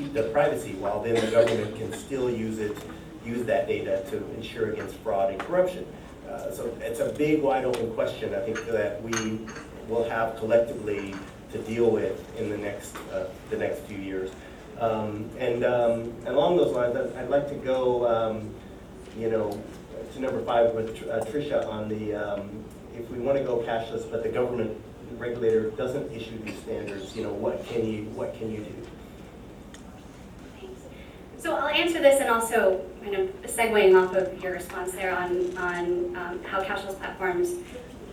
keep their privacy, while then the government can still use that data to ensure against fraud and corruption. So it's a big, wide open question, I think, that we will have collectively to deal with in the next few years. And along those lines, I'd like to go, to number 5 with Tricia on the, if we want to go cashless, but the government regulator doesn't issue these standards, what can you do? Thanks. So I'll answer this and also kind of segueing off of your response there on how cashless platforms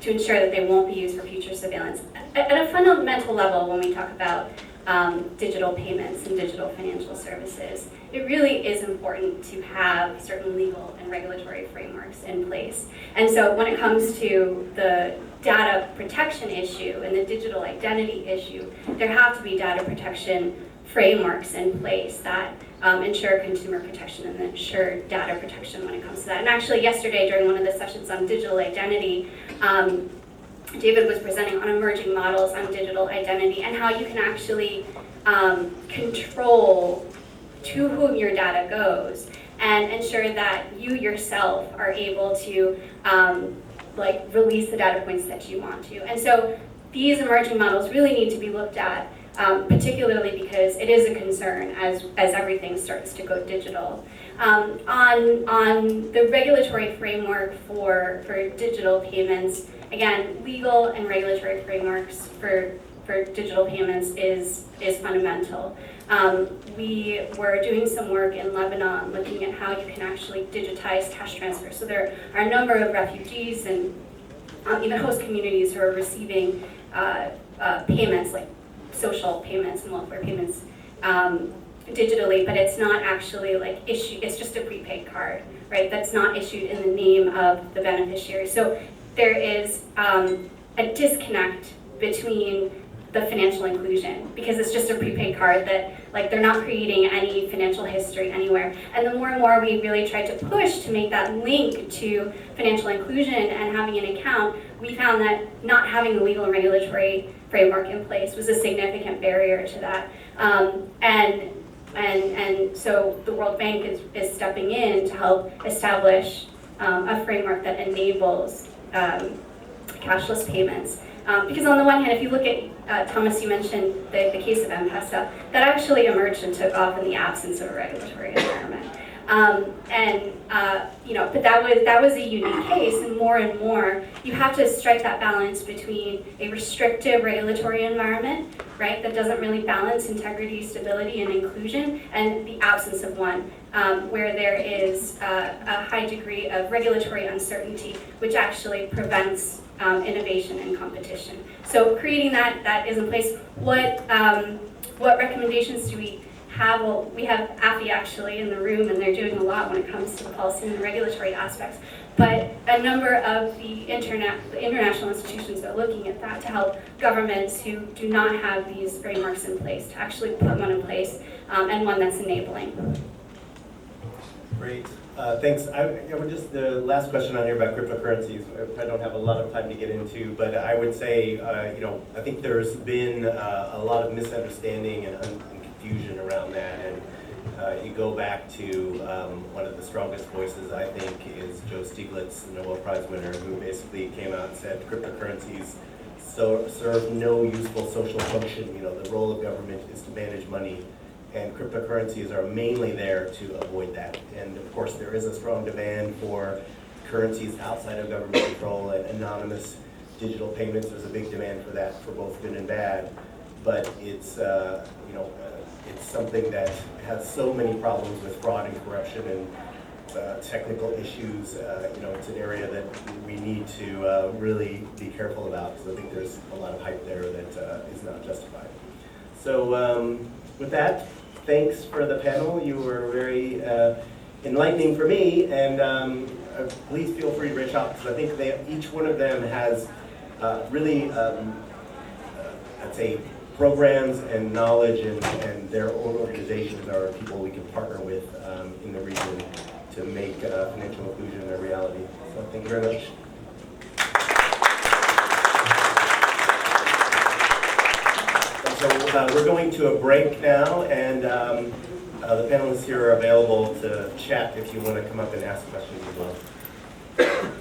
to ensure that they won't be used for future surveillance. At a fundamental level, when we talk about digital payments and digital financial services, it really is important to have certain legal and regulatory frameworks in place. And so when it comes to the data protection issue and the digital identity issue, there have to be data protection frameworks in place that ensure consumer protection and ensure data protection when it comes to that. And actually yesterday during one of the sessions on digital identity, David was presenting on emerging models on digital identity and how you can actually control to whom your data goes and ensure that you yourself are able to release the data points that you want to. And so these emerging models really need to be looked at, particularly because it is a concern as everything starts to go digital. On the regulatory framework for digital payments, again, legal and regulatory frameworks for digital payments is fundamental. We were doing some work in Lebanon looking at how you can actually digitize cash transfers. So there are a number of refugees and even host communities who are receiving payments like social payments and welfare payments digitally, but it's not actually like issued, it's just a prepaid card, right? That's not issued in the name of the beneficiary. So there is a disconnect between the financial inclusion because it's just a prepaid card that they're not creating any financial history anywhere. And the more and more we really tried to push to make that link to financial inclusion and having an account, we found that not having the legal and regulatory framework in place was a significant barrier to that. And so the World Bank is stepping in to help establish a framework that enables cashless payments. Because on the one hand, if you look at, Thomas, you mentioned the case of M-Pesa, that actually emerged and took off in the absence of a regulatory environment. But that was a unique case, and more, you have to strike that balance between a restrictive regulatory environment, right, that doesn't really balance integrity, stability, and inclusion, and the absence of one, where there is a high degree of regulatory uncertainty, which actually prevents innovation and competition. So creating that is in place. What recommendations do we have? Well, we have AFI actually in the room, and they're doing a lot when it comes to the policy and the regulatory aspects. But a number of the international institutions are looking at that to help governments who do not have these frameworks in place to actually put one in place, and one that's enabling. Great. Thanks. Just the last question on here about cryptocurrencies. I don't have a lot of time to get into, but I would say, I think there's been a lot of misunderstanding and confusion around that. And you go back to one of the strongest voices, I think, is Joe Stiglitz, the Nobel Prize winner, who basically came out and said cryptocurrencies serve no useful social function. The role of government is to manage money. And cryptocurrencies are mainly there to avoid that. And of course, there is a strong demand for currencies outside of government control and anonymous digital payments. There's a big demand for that, for both good and bad. But it's it's something that has so many problems with fraud and corruption and technical issues. It's an area that we need to really be careful about, because I think there's a lot of hype there that is not justified. So with that, thanks for the panel. You were very enlightening for me, and please feel free to reach out, because I think each one of them has really, I'd say, programs and knowledge, and their own organizations are people we can partner with in the region to make financial inclusion a reality. So thank you very much. So we're going to a break now, and the panelists here are available to chat if you want to come up and ask questions as well.